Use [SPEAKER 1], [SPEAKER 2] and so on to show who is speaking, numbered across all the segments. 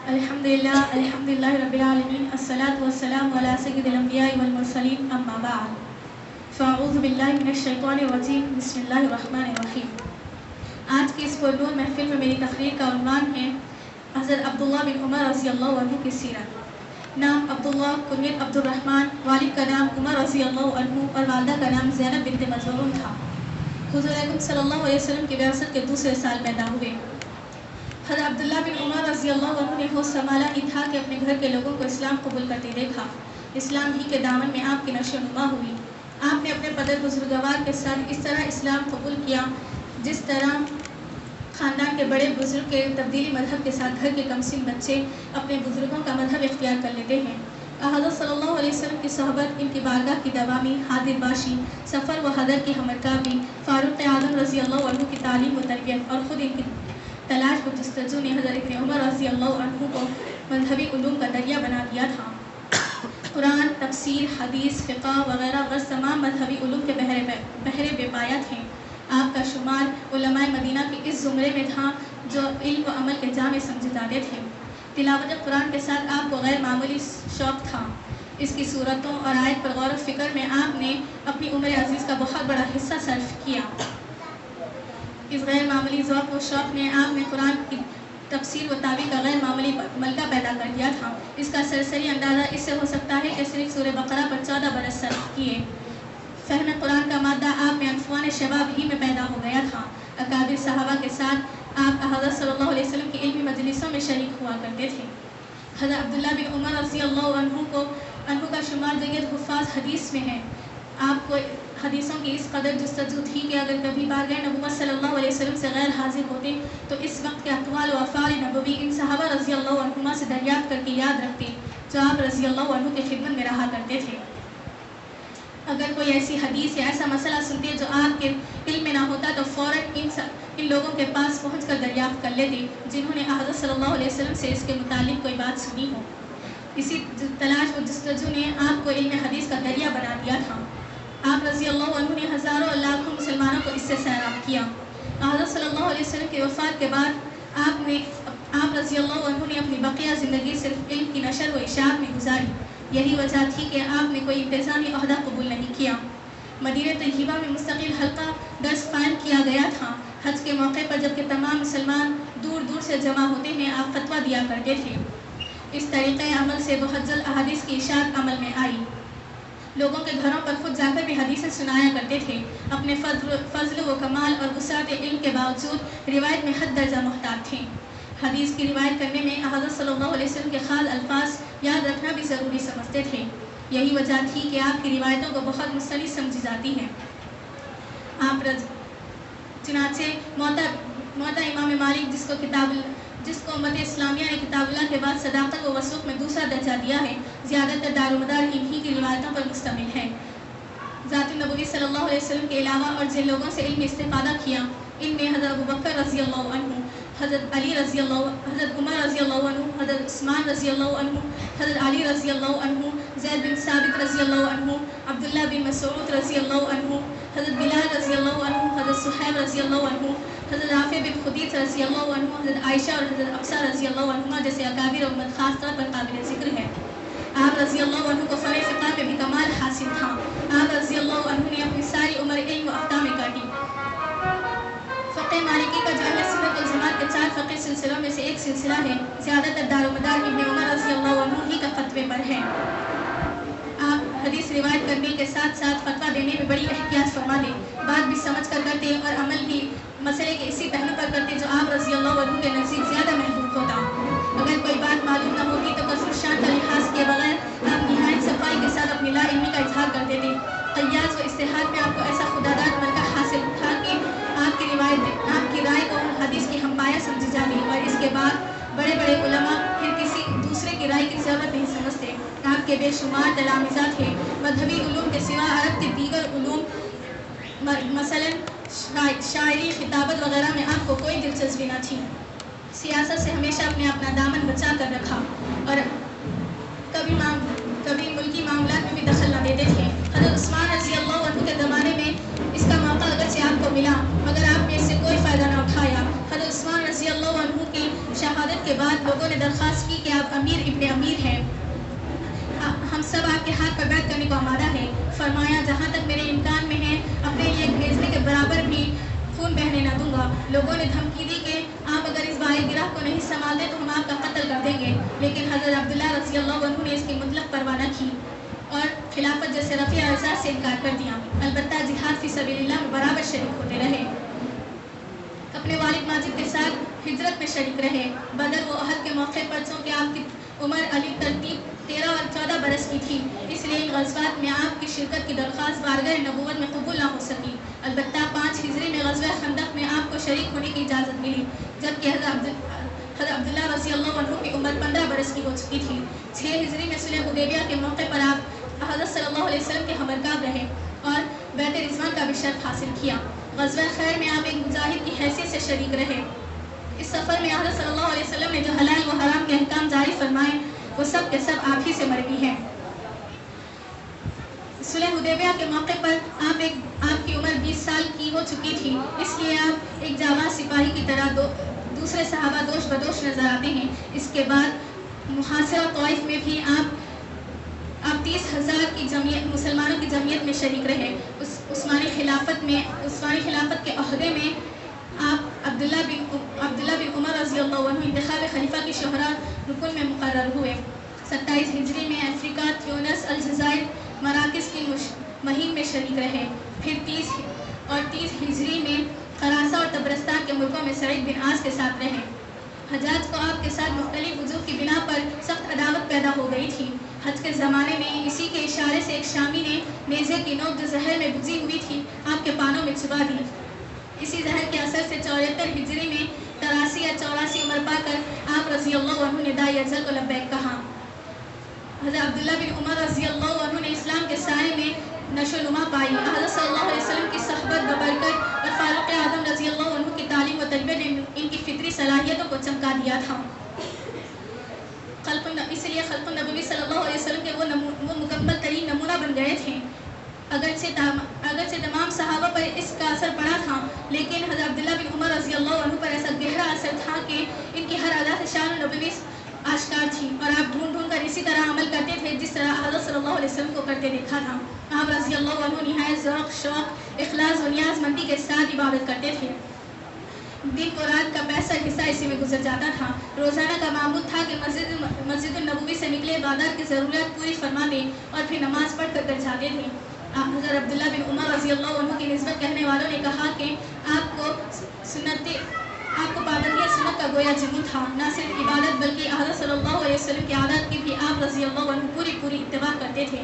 [SPEAKER 1] الحمدللہ رب العالمین الصلاۃ والسلام علی سید الانبیاء والمرسلین اما بعد فاعوذ باللہ من الشیطان الرجیم بسم اللہ الرحمن الرحیم۔ آج کی اس پرنور محفل میں میری تقریر کا عنوان ہے حضرت عبداللہ بن عمر رضی اللہ عنہ کی سیرت۔ نام عبداللہ، کنیت عبد الرحمن، والد کا نام عمر رضی اللہ عنہ اور والدہ کا نام زینب بنت مظعون تھا۔ حضور اکرم صلی اللہ علیہ وسلم کی بعثت کے دوسرے سال پیدا ہوئے۔ حضرت عبداللہ بن عمر رضی اللہ عنہ نے ہوش سنبھالا ہی تھا کہ اپنے گھر کے لوگوں کو اسلام قبول کرتے دیکھا۔ اسلام ہی کے دامن میں آپ کی نشو و نما ہوئی۔ آپ نے اپنے پدر بزرگوار کے ساتھ اس طرح اسلام قبول کیا جس طرح خاندان کے بڑے بزرگ کے تبدیلی مذہب کے ساتھ گھر کے کمسن بچے اپنے بزرگوں کا مذہب اختیار کر لیتے ہیں۔ حضرت صلی اللہ علیہ وسلم کی صحبت، ان کی بارگاہ کی دوامی، حاضر باشی، سفر و حضر کی ہمرکابی، فاروق اعظم رضی اللہ عنہ کی تعلیم و تربیت اور خود ان کی تلاش و جستجو نے حضرت ابن عمر رضی اللہ عنہ کو مذہبی علوم کا دریا بنا دیا تھا۔ قرآن، تفسیر، حدیث، فقہ وغیرہ غرض تمام مذہبی علوم کے بحر بے پایہ تھے۔ آپ کا شمار علماء مدینہ کے اس زمرے میں تھا جو علم و عمل کے جامع سمجھے جاتے تھے۔ تلاوت قرآن کے ساتھ آپ کو غیر معمولی شوق تھا۔ اس کی صورتوں اور آیت پر غور و فکر میں آپ نے اپنی عمر عزیز کا بہت بڑا حصہ صرف کیا۔ اس غیر معمولی ذوق و شوق نے آپ میں قرآن کی تفسیر و تعبیر کا غیر معمولی ملکہ پیدا کر دیا تھا۔ اس کا سرسری اندازہ اس سے ہو سکتا ہے کہ صرف سورہ بقرہ پر 14 برس صرف کیے۔ فہم قرآن کا مادہ آپ میں انفوان شباب ہی میں پیدا ہو گیا تھا۔ اکابر صحابہ کے ساتھ آپ حضرت صلی اللہ علیہ وسلم کی علمی مجلسوں میں شریک ہوا کرتے تھے۔ حضرت عبداللہ بن عمر رضی اللہ عنہ کا شمار جید حفاظ حدیث میں ہے۔ آپ کو حدیثوں کی اس قدر جستجو تھی کہ اگر کبھی بارگاہ نبوت صلی اللہ علیہ وسلم سے غیر حاضر ہوتے تو اس وقت کے اقوال و افعال نبوی ان صحابہ رضی اللہ عنہما سے دریافت کر کے یاد رکھتے جو آپ رضی اللہ عنہ کی خدمت میں رہا کرتے تھے۔ اگر کوئی ایسی حدیث یا ایسا مسئلہ سنتے جو آپ کے علم میں نہ ہوتا تو فوراً ان لوگوں کے پاس پہنچ کر دریافت کر لیتے جنہوں نے حضرت صلی اللہ علیہ وسلم سے اس کے متعلق کوئی بات سنی ہو۔ اسی تلاش و جستجو نے آپ کو علم حدیث کا دریا بنا دیا تھا۔ آپ رضی اللہ عنہ نے ہزاروں اور لاکھوں مسلمانوں کو اس سے سیراب کیا۔ حضرت صلی اللہ علیہ وسلم کی وفات کے بعد آپ رضی اللہ عنہ نے اپنی بقیہ زندگی صرف علم کی نشر و اشاعت میں گزاری۔ یہی وجہ تھی کہ آپ نے کوئی انتظامی عہدہ قبول نہیں کیا۔ مدینہ طیبہ میں مستقل حلقہ درس قائم کیا گیا تھا۔ حج کے موقع پر جبکہ تمام مسلمان دور دور سے جمع ہوتے ہیں آپ فتویٰ دیا کرتے تھے۔ اس طریقۂ عمل سے بہت جلد احادیث کی اشاعت عمل میں آئی۔ لوگوں کے گھروں پر خود جا کر بھی حدیثیں سنایا کرتے تھے۔ اپنے فضل و کمال اور وسعت علم کے باوجود روایت میں حد درجہ محتاط تھے۔ حدیث کی روایت کرنے میں حضرت صلی اللہ علیہ وسلم کے خاص الفاظ یاد رکھنا بھی ضروری سمجھتے تھے۔ یہی وجہ تھی کہ آپ کی روایتوں کو بہت مستند سمجھی جاتی ہیں۔ چنانچہ موطا امام مالک جس کو امت اسلامیہ نے کتاب اللہ کے بعد صداقت و وثوق میں دوسرا درجہ دیا ہے، زیادہ تر دار و مدار انہی کی روایتوں پر مشتمل ہے۔ ذات النبوی صلی اللہ علیہ وسلم کے علاوہ اور جن لوگوں سے علم استفادہ کیا ان میں حضرت ابوبکر رضی اللہ عنہ، حضرت عمر رضی اللہ عنہ، حضرت عثمان رضی اللہ عنہ، حضرت علی رضی اللہ عنہ، زید بن ثابت رضی اللہ عنہ، عبداللہ بن مسعود رضی اللہ عنہ، حضرت بلال رضی اللہ عنہ، حضرت صہیب رضی اللہ عنہ، حضرت رافع بن خدیج رضی اللہ عنہ، حضرت عائشہ اور حضرت حفصہ رضی اللہ عنہ جیسے اکابر امت خاص طور پر قابل ذکر ہے۔ آپ رضی اللہ عنہ کو فن فقہ میں بھی کمال حاصل تھا۔ آپ رضی اللہ عنہ نے اپنی ساری عمر علم و افتاء میں کاٹی۔ فقہ مالکی کا جو اہل سنت والجماعت کے 4 فقہ سلسلوں میں سے ایک سلسلہ ہے، زیادہ تر دار و مدار ابن عمر رضی اللہ عنہ ہی کا فتوے پر ہے۔ آپ حدیث روایت کرنے کے ساتھ ساتھ فتویٰ دینے میں بڑی احتیاط فرماتے، بات بھی سمجھ کر کرتے اور عمل بھی مسئلے کے اسی پہلو پر کرتے جو آپ رضی اللہ عنہ کے نزدیک زیادہ محبوب ہوتا۔ اگر کوئی بات معلوم نہ ہوتی تو کثر شان کا لحاظ کیے بغیر آپ نہایت صفائی کے ساتھ اپنی لا علمی کا اظہار کرتے تھے۔ قیاس و اجتہاد میں آپ کو ایسا خداداد ملکہ حاصل تھا کہ آپ کی رائے کو حدیث کی ہم پایہ سمجھی جاتی اور اس کے بعد بڑے بڑے علماء پھر کسی دوسرے کی رائے کی ضرورت نہیں سمجھتے۔ آپ کے بے شمار تلامذہ تھے۔ مذہبی علوم کے سوا عرب کے دیگر علوم مثلاً شاعری، خطابت وغیرہ میں آپ کو کوئی دلچسپی نہ تھی۔ سیاست سے ہمیشہ اپنا دامن بچا کر رکھا اور کبھی ملکی معاملات میں بھی دخل نہ دیتے تھے۔ حضرت عثمان رضی اللہ عنہ کے زمانے میں اس کا موقع اگرچہ آپ کو ملا مگر آپ نے اس سے کوئی فائدہ نہ اٹھایا۔ حضرت عثمان رضی اللہ عنہ کی شہادت کے بعد لوگوں نے درخواست کی کہ آپ امیر ابن امیر ہیں، ہم سب آپ کے ہاتھ پر بیعت کرنے کو آمادہ ہیں۔ فرمایا جہاں تک میرے امکان میں ہے اپنے لیے بھیجنے کے برابر بھی خون بہنے نہ دوں گا۔ لوگوں نے دھمکی دی کہ آپ اگر اس بھائی گراہ کو نہیں سنبھالتے تو ہم آپ کا قتل کر دیں گے، لیکن حضرت عبداللہ رضی اللہ عنہ نے اس کی مطلق پرواہ نہ کی اور خلافت جیسے رفیع اعزاز سے انکار کر دیا، البتہ جہاد فی سبیل اللہ میں برابر شریک ہوتے رہے، اپنے والد ماجد کے ساتھ ہجرت میں شریک رہے۔ بدر و احد کے موقع پر چونکہ آپ کی عمر علی ترتیب 13 اور 14 برس کی تھی، اس لیے ان غزوات میں آپ کی شرکت کی درخواست بارگاہ نبوت میں قبول نہ ہو سکی، البتہ 5 ہجری میں غزوہ خندق میں آپ کو شریک ہونے کی اجازت ملی، جبکہ حضرت عبداللہ رضی اللہ عنہ کی عمر 15 برس کی ہو چکی تھی۔ 6 ہجری میں صلح حدیبیہ کے موقع پر آپ حضرت صلی اللہ علیہ وسلم کے ہمراہ رہے اور بیعت رضوان کا بھی شرف حاصل کیا۔ غزوہ خیر میں آپ ایک مجاہد کی حیثیت سے شریک رہے۔ اس سفر میں حضرت صلی اللہ علیہ وسلم نے جو حلال و حرام کے احکام جاری فرمائے وہ سب کے سب آپ ہی سے مروی ہیں۔ صلح حدیبیہ کے موقع پر آپ کی عمر 20 سال کی ہو چکی تھی، اس لیے آپ ایک جانباز سپاہی کی طرح دوسرے صحابہ دوش بدوش نظر آتے ہیں۔ اس کے بعد محاصرہ طائف میں بھی آپ 30,000 کی جمعیت مسلمانوں کی جمعیت میں شریک رہے۔ عثمانی خلافت کے عہدے میں آپ عبداللہ بن عمر رضی اللہ عنہ انتخاب خلیفہ کی شہرا رکن میں مقرر ہوئے۔ 27 ہجری میں افریقہ، تیونس، الجزائر، مراکز کی مہم میں شریک رہے، پھر 30 ہجری میں خراسہ اور طبرستان کے ملکوں میں سعید بن عاص کے ساتھ رہے۔ حجاج کو آپ کے ساتھ مختلف وجوہ کی بنا پر سخت عداوت پیدا ہو گئی تھی۔ حج کے زمانے میں اسی کے اشارے سے ایک شامی نے نیزے کی نوک جو زہر میں بجھی ہوئی تھی آپ کے پانوں میں چبا دی۔ اسی زہر کے اثر سے 74 ہجری میں 83 یا 84 عمر پا کر آپ رضی اللہ عنہ نے داعی اجل کو لبیک کہا۔ حضرت عبداللہ بن عمر رضی اللہ عنہ نے اسلام کے سائے میں نشو و نما پائی۔ حضرت صلی اللہ علیہ وسلم کی صحبت ببرکت اور فاروق اعظم رضی اللہ عنہ کی تعلیم و تربیت نے ان کی فطری صلاحیتوں کو چمکا دیا تھا، اس لیے خلق النبی صلی اللہ علیہ وسلم کے وہ مکمل ترین نمونہ بن گئے تھے۔ اگرچہ تمام صحابہ پر اس کا اثر پڑا تھا، لیکن حضرت عبداللہ بن عمر رضی اللہ عنہ پر ایسا گہرا اثر تھا کہ ان کی ہر ادا سے شان النبوی آشکار تھی، اور آپ ڈھونڈ کر اسی طرح عمل کرتے تھے جس طرح حضرت صلی اللہ علیہ وسلم کو کرتے دیکھا تھا۔ آپ رضی اللہ عنہ نہایت ذوق، شوق، اخلاص و نیاز مندی کے ساتھ عبادت کرتے تھے۔ دن و رات کا 65 حصہ اسی میں گزر جاتا تھا۔ روزانہ کا معمول تھا کہ مسجد النبوی سے نکلے بازار کی ضرورت پوری فرماتے اور پھر نماز پڑھ کر گھر جاتے تھے۔ حضرت عبداللہ بن عمر رضی اللہ عنہ کی نسبت کہنے والوں نے کہا کہ آپ کو پابندی سنت کا گویا جنون تھا، نہ صرف عبادت بلکہ حضرت صلی اللہ علیہ وسلم کی عادات کی بھی آپ رضی اللہ عنہ پوری اتباع کرتے تھے۔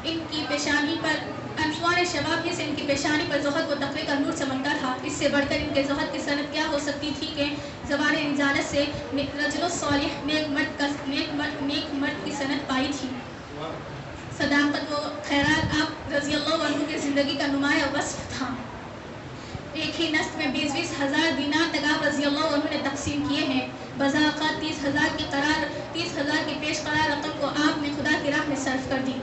[SPEAKER 1] ان کی پیشانی پر انفوان شباب ہی سے ان کی پیشانی پر زہد و تقوی کا نور چمکتا تھا۔ اس سے بڑھ کر ان کے زہد کی صنعت کیا ہو سکتی تھی کہ زبان رجالت سے رجل صالح نیک مرد کی صنعت پائی تھی۔ صداقت و خیرات آپ رضی اللہ عنہ کی زندگی کا نمایاں وصف تھا۔ ایک ہی نسل میں 20 ہزار دینار تک آپ رضی اللہ عنہ نے تقسیم کیے ہیں۔ بذا اوقات 30 ہزار کی پیش قرار رقم کو آپ نے خدا کی راہ میں صرف کر دی۔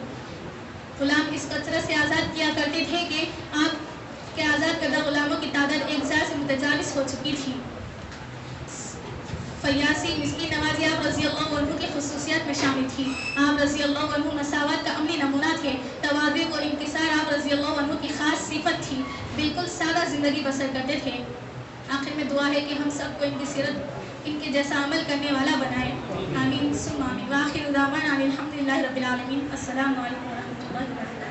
[SPEAKER 1] غلام اس کثرت سے آزاد کیا کرتے تھے کہ آپ کے آزاد کردہ غلاموں کی تعداد 1000 سے متجاوز ہو چکی تھی۔ فیاسی، مسکین نوازی آپ رضی اللہ عنہ کی خصوصیات میں شامل تھی۔ آپ رضی اللہ عنہ مساوات کا عملی نمونہ تھے۔ تواضع و انکسار آپ رضی اللہ عنہ کی خاص صفت تھی۔ بالکل سادہ زندگی بسر کرتے تھے۔ آخر میں دعا ہے کہ ہم سب کو ان کی سیرت ان کے جیسا عمل کرنے والا بنائے، آمین ثم آمین۔ وآخر دعوانا ان الحمد للہ رب العالمین۔ السلام علیکم ورحمۃ اللہ وبرکاتہ۔